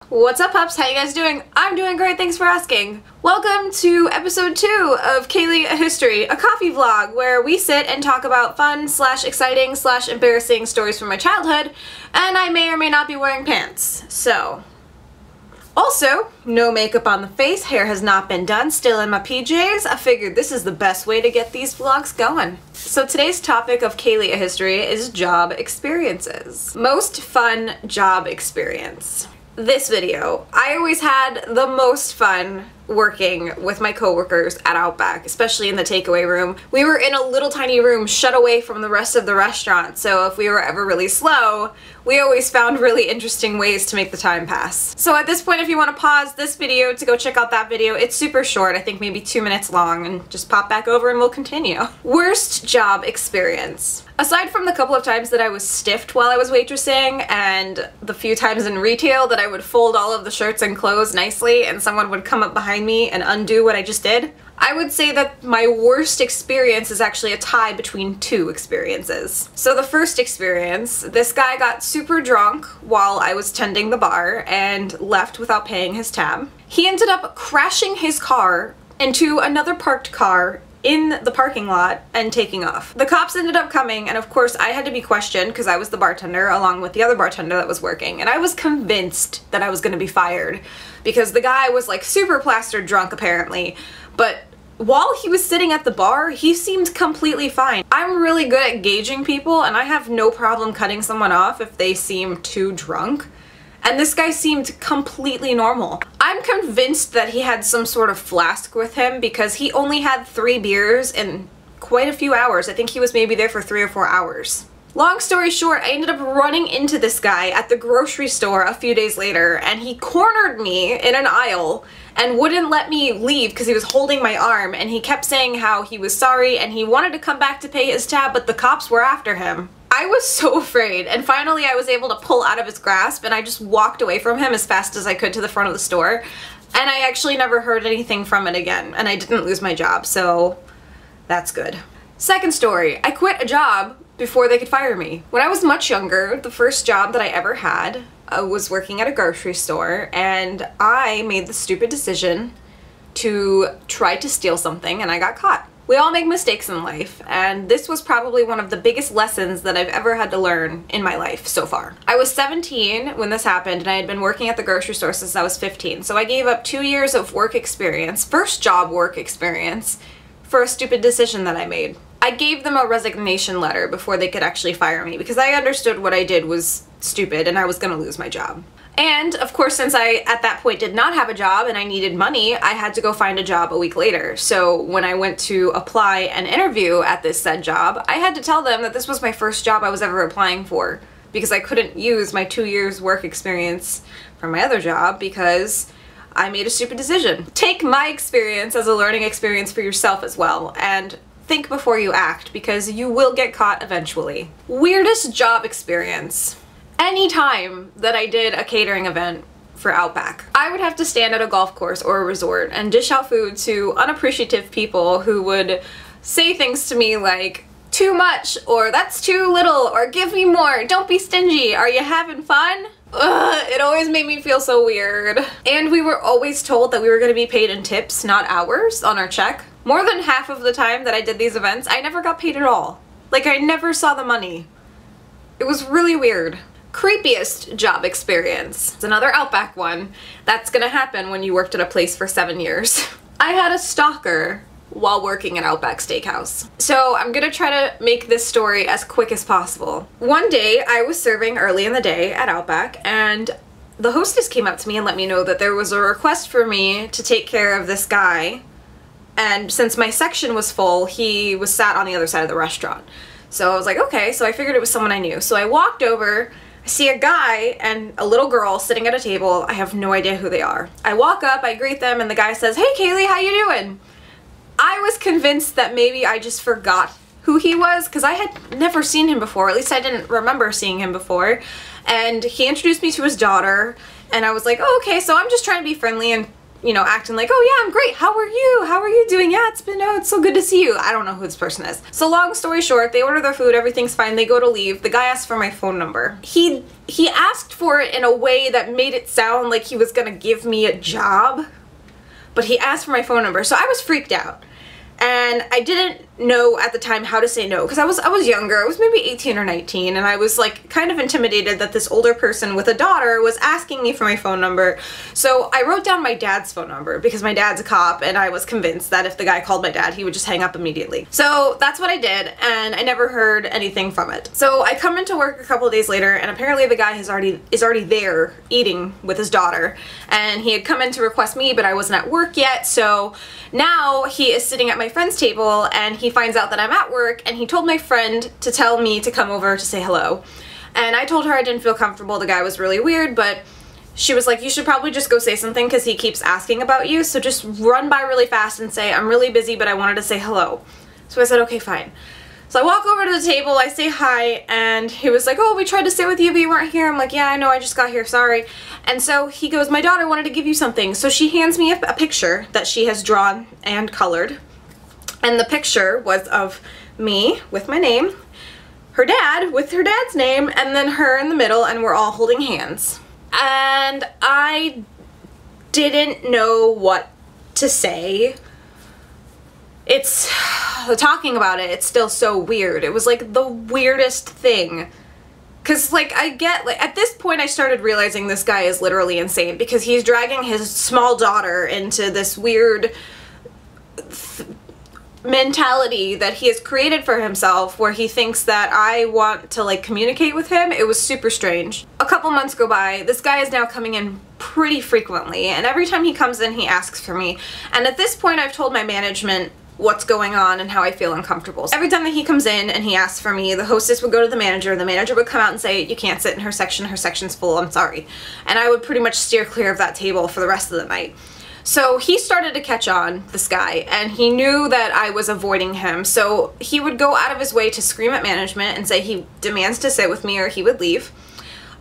What's up, pups? How you guys doing? I'm doing great, thanks for asking. Welcome to episode 2 of Kayleigh a History, a coffee vlog where we sit and talk about fun / exciting / embarrassing stories from my childhood, and I may or may not be wearing pants. So, also, no makeup on the face, hair has not been done, still in my PJs. I figured this is the best way to get these vlogs going. So today's topic of Kayleigh a History is job experiences. Most fun job experience. This video, I always had the most fun working with my coworkers at Outback, especially in the takeaway room. We were in a little tiny room shut away from the rest of the restaurant, so if we were ever really slow, we always found really interesting ways to make the time pass. So at this point, if you want to pause this video to go check out that video, it's super short, I think maybe 2 minutes long, and just pop back over and we'll continue. Worst job experience. Aside from the couple of times that I was stiffed while I was waitressing, and the few times in retail that I would fold all of the shirts and clothes nicely and someone would come up behind me and undo what I just did, I would say that my worst experience is actually a tie between 2 experiences. So the first experience, this guy got super drunk while I was tending the bar and left without paying his tab. He ended up crashing his car into another parked car in the parking lot and taking off. The cops ended up coming, and of course I had to be questioned because I was the bartender along with the other bartender that was working, and I was convinced that I was gonna be fired because the guy was like super plastered drunk apparently, but while he was sitting at the bar, he seemed completely fine. I'm really good at gauging people, and I have no problem cutting someone off if they seem too drunk. And this guy seemed completely normal. I'm convinced that he had some sort of flask with him because he only had 3 beers in quite a few hours. I think he was maybe there for 3 or 4 hours. Long story short, I ended up running into this guy at the grocery store a few days later, and he cornered me in an aisle and wouldn't let me leave because he was holding my arm, and he kept saying how he was sorry and he wanted to come back to pay his tab, but the cops were after him. I was so afraid, and finally I was able to pull out of his grasp, and I just walked away from him as fast as I could to the front of the store, and I actually never heard anything from it again, and I didn't lose my job, so that's good. Second story, I quit a job before they could fire me. When I was much younger, the first job that I ever had was working at a grocery store, and I made the stupid decision to try to steal something, and I got caught. We all make mistakes in life, and this was probably one of the biggest lessons that I've ever had to learn in my life so far. I was 17 when this happened, and I had been working at the grocery store since I was 15, so I gave up 2 years of work experience, first job work experience, for a stupid decision that I made. I gave them a resignation letter before they could actually fire me because I understood what I did was stupid and I was gonna lose my job. And of course, since I at that point did not have a job and I needed money, I had to go find a job a week later. So when I went to apply and interview at this said job, I had to tell them that this was my first job I was ever applying for because I couldn't use my 2 years work experience from my other job because I made a stupid decision. Take my experience as a learning experience for yourself as well, and think before you act because you will get caught eventually. Weirdest job experience. Any time that I did a catering event for Outback, I would have to stand at a golf course or a resort and dish out food to unappreciative people who would say things to me like, too much, or that's too little, or give me more, don't be stingy, are you having fun? Ugh, it always made me feel so weird. And we were always told that we were going to be paid in tips, not hours, on our check. More than half of the time that I did these events, I never got paid at all. Like, I never saw the money. It was really weird. Creepiest job experience. It's another Outback one. That's gonna happen when you worked at a place for 7 years. I had a stalker while working at Outback Steakhouse. So I'm gonna try to make this story as quick as possible. One day I was serving early in the day at Outback, and the hostess came up to me and let me know that there was a request for me to take care of this guy, and since my section was full, he was sat on the other side of the restaurant. So I was like, okay, so I figured it was someone I knew. So I walked over, I see a guy and a little girl sitting at a table. I have no idea who they are. I walk up, I greet them, and the guy says, hey Kayleigh, how you doing? I was convinced that maybe I just forgot who he was because I had never seen him before, at least I didn't remember seeing him before, and he introduced me to his daughter, and I was like, oh, okay, so I'm just trying to be friendly and you know, acting like, oh yeah, I'm great, how are you? How are you doing? Yeah, it's so good to see you. I don't know who this person is. So long story short, they order their food, everything's fine, they go to leave. The guy asks for my phone number. He asked for it in a way that made it sound like he was gonna give me a job, but he asked for my phone number, so I was freaked out. And I didn't know at the time how to say no, because I was younger. I was maybe 18 or 19, and I was like kind of intimidated that this older person with a daughter was asking me for my phone number. So I wrote down my dad's phone number because my dad's a cop, and I was convinced that if the guy called my dad, he would just hang up immediately. So that's what I did, and I never heard anything from it. So I come into work a couple of days later, and apparently the guy is already there eating with his daughter, and he had come in to request me, but I wasn't at work yet. So now he is sitting at my friend's table, and he finds out that I'm at work, and he told my friend to tell me to come over to say hello. And I told her I didn't feel comfortable, the guy was really weird, but she was like, you should probably just go say something because he keeps asking about you, so just run by really fast and say, I'm really busy, but I wanted to say hello. So I said, okay, fine. So I walk over to the table, I say hi, and he was like, oh, we tried to stay with you, but you weren't here. I'm like, yeah, I know, I just got here, sorry. And so he goes, my daughter wanted to give you something. So she hands me a picture that she has drawn and colored. And the picture was of me with my name, her dad with her dad's name, and then her in the middle, and we're all holding hands. And I didn't know what to say. It's, talking about it, it's still so weird. It was like the weirdest thing. Cause like at this point I started realizing this guy is literally insane because he's dragging his small daughter into this weird mentality that he has created for himself where he thinks that I want to like communicate with him. It was super strange. A couple months go by, this guy is now coming in pretty frequently, and every time he comes in he asks for me, and at this point I've told my management what's going on and how I feel uncomfortable. So every time that he comes in and he asks for me, the hostess would go to the manager would come out and say, you can't sit in her section's full, I'm sorry. And I would pretty much steer clear of that table for the rest of the night. So he started to catch on, this guy, and he knew that I was avoiding him, so he would go out of his way to scream at management and say he demands to sit with me or he would leave.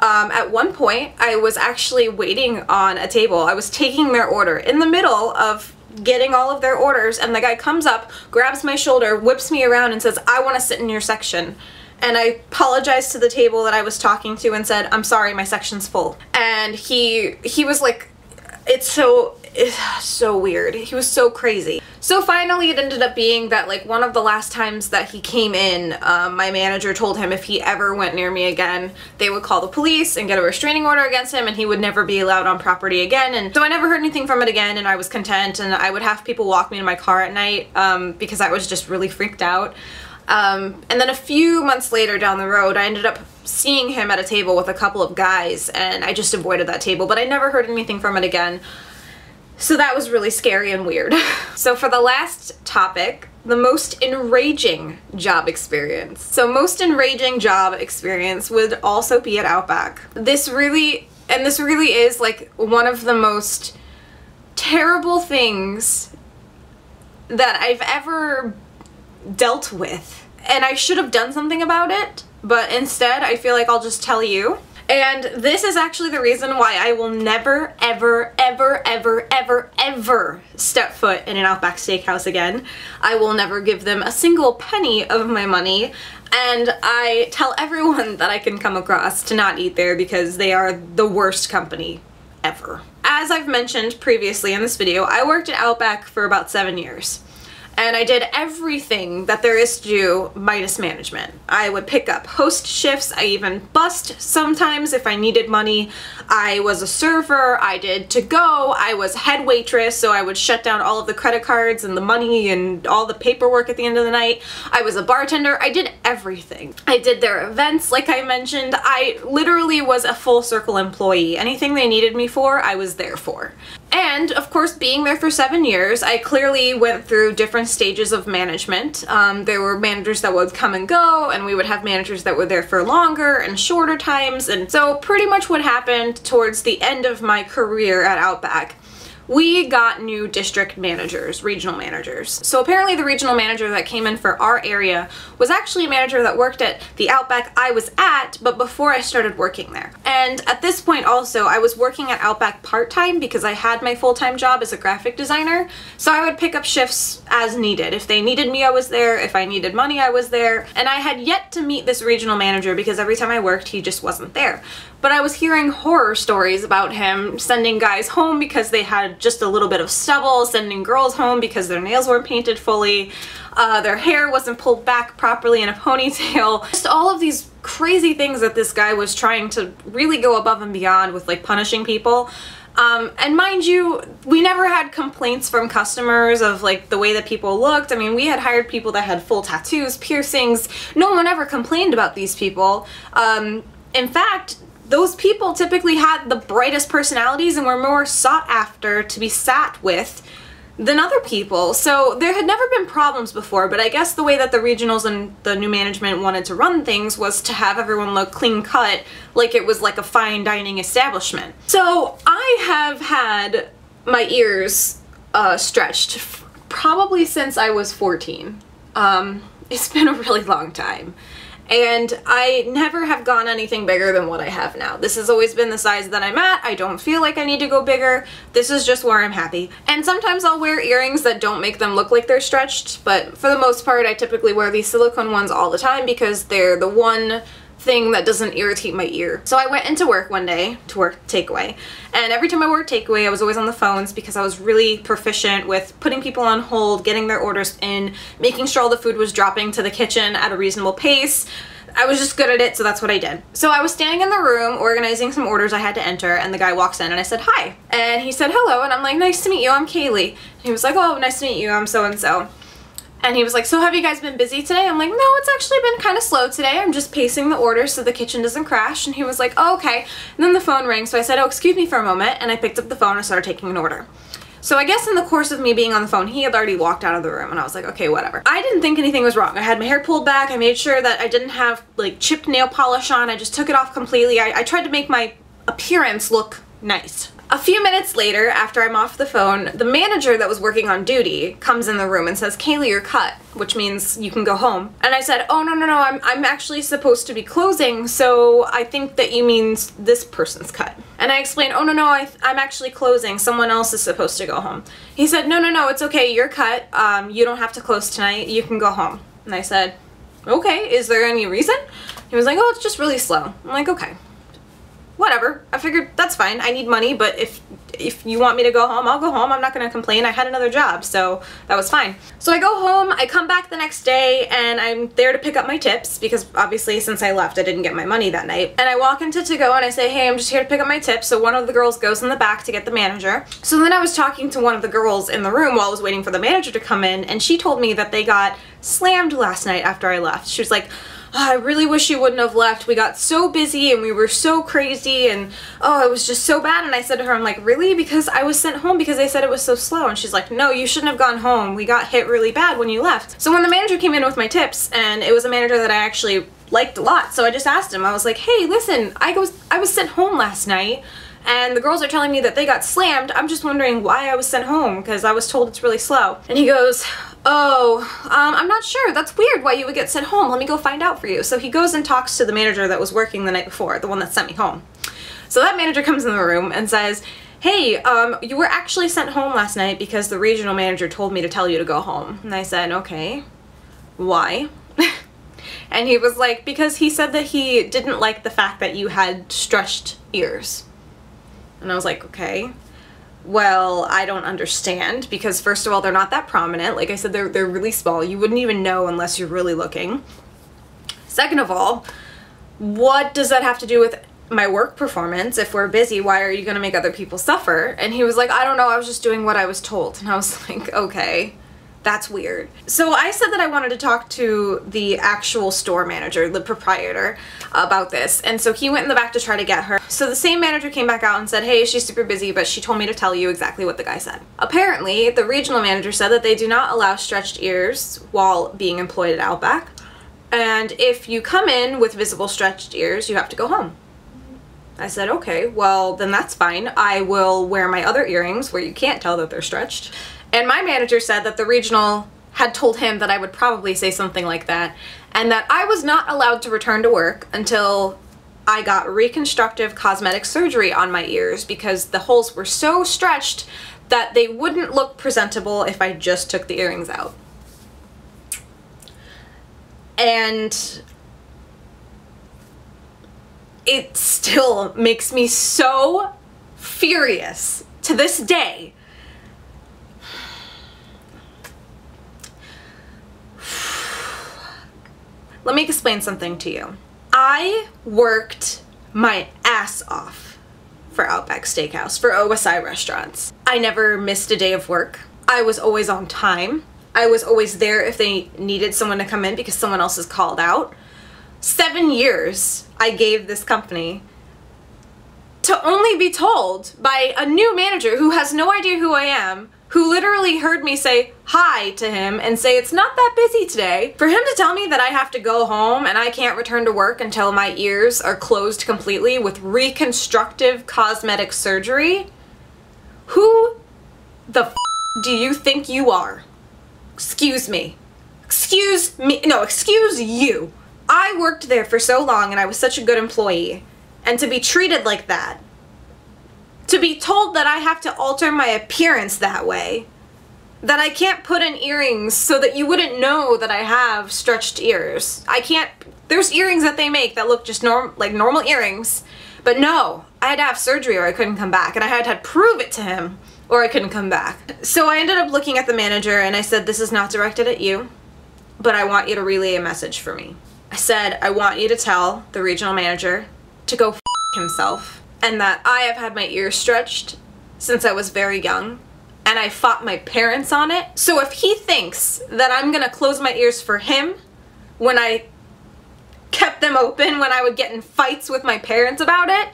At one point, I was actually waiting on a table. I was taking their order in the middle of getting all of their orders, and the guy comes up, grabs my shoulder, whips me around and says, I want to sit in your section. And I apologized to the table that I was talking to and said, I'm sorry, my section's full. And he was like, it's so weird. He was so crazy. So finally it ended up being that like one of the last times that he came in, my manager told him if he ever went near me again, they would call the police and get a restraining order against him and he would never be allowed on property again. And so I never heard anything from it again, and I was content, and I would have people walk me to my car at night because I was just really freaked out. And then a few months later down the road, I ended up seeing him at a table with a couple of guys, and I just avoided that table, but I never heard anything from it again. So that was really scary and weird. So for the last topic, the most enraging job experience. So most enraging job experience would also be at Outback. This really is like one of the most terrible things that I've ever dealt with. And I should have done something about it, but instead I feel like I'll just tell you. And this is actually the reason why I will never, ever, ever, ever, ever, ever step foot in an Outback Steakhouse again. I will never give them a single penny of my money, and I tell everyone that I can come across to not eat there because they are the worst company ever. As I've mentioned previously in this video, I worked at Outback for about 7 years. And I did everything that there is to do minus management. I would pick up host shifts, I even bussed sometimes if I needed money. I was a server, I did to-go, I was head waitress, so I would shut down all of the credit cards and the money and all the paperwork at the end of the night. I was a bartender, I did everything. I did their events, like I mentioned. I literally was a full circle employee. Anything they needed me for, I was there for. And of course, being there for 7 years, I clearly went through different stages of management. There were managers that would come and go, and we would have managers that were there for longer and shorter times. And so pretty much what happened towards the end of my career at Outback we got new district managers, regional managers. So apparently the regional manager that came in for our area was actually a manager that worked at the Outback I was at, but before I started working there. And at this point also, I was working at Outback part-time because I had my full-time job as a graphic designer, so I would pick up shifts as needed. If they needed me, I was there. If I needed money, I was there. And I had yet to meet this regional manager because every time I worked, he just wasn't there. But I was hearing horror stories about him sending guys home because they had just a little bit of stubble, sending girls home because their nails weren't painted fully, their hair wasn't pulled back properly in a ponytail. Just all of these crazy things that this guy was trying to really go above and beyond with, like, punishing people. And mind you, we never had complaints from customers of, like, the way that people looked. I mean, we had hired people that had full tattoos, piercings. No one ever complained about these people. In fact, those people typically had the brightest personalities and were more sought after to be sat with than other people. So there had never been problems before, but I guess the way that the regionals and the new management wanted to run things was to have everyone look clean cut, like it was like a fine dining establishment. So I have had my ears stretched probably since I was 14. It's been a really long time. And I never have gone anything bigger than what I have now. This has always been the size that I'm at. I don't feel like I need to go bigger. This is just where I'm happy. And sometimes I'll wear earrings that don't make them look like they're stretched, but for the most part I typically wear these silicone ones all the time because they're the one thing that doesn't irritate my ear. So I went into work one day to work takeaway, and every time I worked takeaway I was always on the phones because I was really proficient with putting people on hold, getting their orders in, making sure all the food was dropping to the kitchen at a reasonable pace. I was just good at it, so that's what I did. So I was standing in the room organizing some orders I had to enter, and the guy walks in and I said, "Hi." And he said, "Hello," and I'm like, "Nice to meet you, I'm Kayleigh." And he was like, "Oh, nice to meet you, I'm so-and-so." And he was like, "So have you guys been busy today?" I'm like, "No, it's actually been kind of slow today. I'm just pacing the order so the kitchen doesn't crash." And he was like, "Oh, okay." And then the phone rang, so I said, "Oh, excuse me for a moment," and I picked up the phone and started taking an order. So I guess in the course of me being on the phone, he had already walked out of the room, and I was like, okay, whatever. I didn't think anything was wrong. I had my hair pulled back. I made sure that I didn't have, like, chipped nail polish on. I just took it off completely. I tried to make my appearance look nice. A few minutes later, after I'm off the phone, the manager that was working on duty comes in the room and says, "Kayleigh, you're cut," which means you can go home. And I said, "Oh, no, I'm actually supposed to be closing, so I think that you mean this person's cut." And I explained, "Oh, no, I'm actually closing. Someone else is supposed to go home." He said, No, it's okay. You're cut. You don't have to close tonight. You can go home." And I said, "Okay, is there any reason?" He was like, "Oh, it's just really slow." I'm like, "Okay. Whatever." I figured that's fine. I need money, but if you want me to go home, I'll go home. I'm not gonna complain. I had another job, so that was fine. So I go home, I come back the next day, and I'm there to pick up my tips because obviously since I left I didn't get my money that night. And I walk into to-go and I say, "Hey, I'm just here to pick up my tips." So one of the girls goes in the back to get the manager. So then I was talking to one of the girls in the room while I was waiting for the manager to come in, and she told me that they got slammed last night after I left. She was like, "Oh, I really wish you wouldn't have left. We got so busy and we were so crazy and oh, it was just so bad." And I said to her, I'm like, "Really? Because I was sent home because they said it was so slow." And she's like, "No, you shouldn't have gone home. We got hit really bad when you left." So when the manager came in with my tips, and it was a manager that I actually liked a lot, so I just asked him, I was like, "Hey, listen, I was sent home last night and the girls are telling me that they got slammed. I'm just wondering why I was sent home because I was told it's really slow." And he goes, "Oh, I'm not sure. That's weird why you would get sent home. Let me go find out for you." So he goes and talks to the manager that was working the night before, the one that sent me home. So that manager comes in the room and says, "Hey, you were actually sent home last night because the regional manager told me to tell you to go home." And I said, "Okay, why?" And he was like, "Because he said that he didn't like the fact that you had stretched ears." And I was like, "Okay. Well, I don't understand because first of all, they're not that prominent. Like I said, they're really small. You wouldn't even know unless you're really looking. Second of all, what does that have to do with my work performance? If we're busy, why are you going to make other people suffer?" And he was like, "I don't know. I was just doing what I was told." And I was like, "Okay. That's weird." So I said that I wanted to talk to the actual store manager, the proprietor, about this. And so he went in the back to try to get her. So the same manager came back out and said, "Hey, she's super busy, but she told me to tell you exactly what the guy said." Apparently, the regional manager said that they do not allow stretched ears while being employed at Outback. And if you come in with visible stretched ears, you have to go home. I said, okay, well, then that's fine. I will wear my other earrings where you can't tell that they're stretched. And my manager said that the regional had told him that I would probably say something like that, and that I was not allowed to return to work until I got reconstructive cosmetic surgery on my ears because the holes were so stretched that they wouldn't look presentable if I just took the earrings out. And it still makes me so furious to this day. Let me explain something to you. I worked my ass off for Outback Steakhouse, for OSI restaurants. I never missed a day of work. I was always on time. I was always there if they needed someone to come in because someone else is called out. 7 years I gave this company to only be told by a new manager who has no idea who I am, who literally heard me say hi to him and say it's not that busy today, for him to tell me that I have to go home and I can't return to work until my ears are closed completely with reconstructive cosmetic surgery. Who the f do you think you are? Excuse me. Excuse me. No, excuse you. I worked there for so long and I was such a good employee, and to be treated like that, to be told that I have to alter my appearance that way, that I can't put in earrings so that you wouldn't know that I have stretched ears. I can't, there's earrings that they make that look just like normal earrings, but no, I had to have surgery or I couldn't come back, and I had to prove it to him or I couldn't come back. So I ended up looking at the manager and I said, this is not directed at you, but I want you to relay a message for me. I said, I want you to tell the regional manager to go f himself, and that I have had my ears stretched since I was very young, and I fought my parents on it. So if he thinks that I'm gonna close my ears for him when I kept them open when I would get in fights with my parents about it,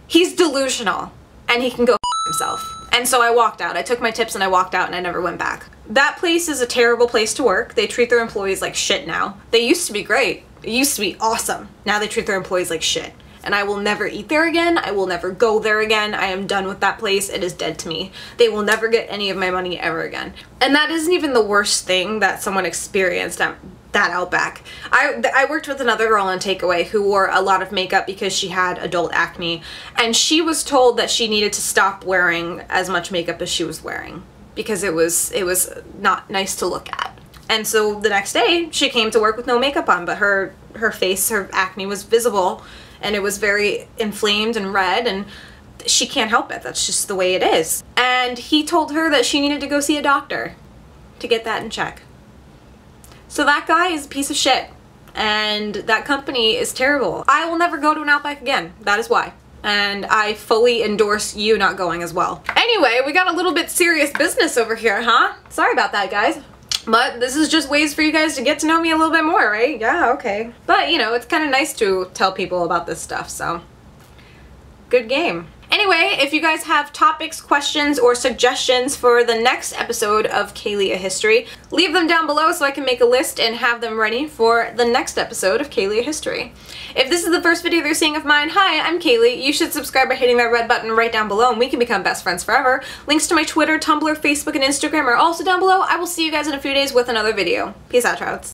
he's delusional, and he can go f himself. And so I walked out. I took my tips and I walked out and I never went back. That place is a terrible place to work. They treat their employees like shit now. They used to be great. It used to be awesome. Now they treat their employees like shit. And I will never eat there again. I will never go there again. I am done with that place. It is dead to me. They will never get any of my money ever again. And that isn't even the worst thing that someone experienced at that Outback. I worked with another girl on takeaway who wore a lot of makeup because she had adult acne, and she was told that she needed to stop wearing as much makeup as she was wearing because it was not nice to look at. And so the next day she came to work with no makeup on, but her face, her acne was visible, and it was very inflamed and red, and she can't help it. That's just the way it is. And he told her that she needed to go see a doctor to get that in check. So that guy is a piece of shit, and that company is terrible. I will never go to an Outback again. That is why. And I fully endorse you not going as well. Anyway, we got a little bit serious business over here, huh? Sorry about that, guys. But this is just ways for you guys to get to know me a little bit more, right? Yeah, okay. But, you know, it's kind of nice to tell people about this stuff, so good game. Anyway, if you guys have topics, questions, or suggestions for the next episode of Kayleigh A History, leave them down below so I can make a list and have them ready for the next episode of Kayleigh A History. If this is the first video they're seeing of mine, hi, I'm Kayleigh. You should subscribe by hitting that red button right down below and we can become best friends forever. Links to my Twitter, Tumblr, Facebook, and Instagram are also down below. I will see you guys in a few days with another video. Peace out, trouts.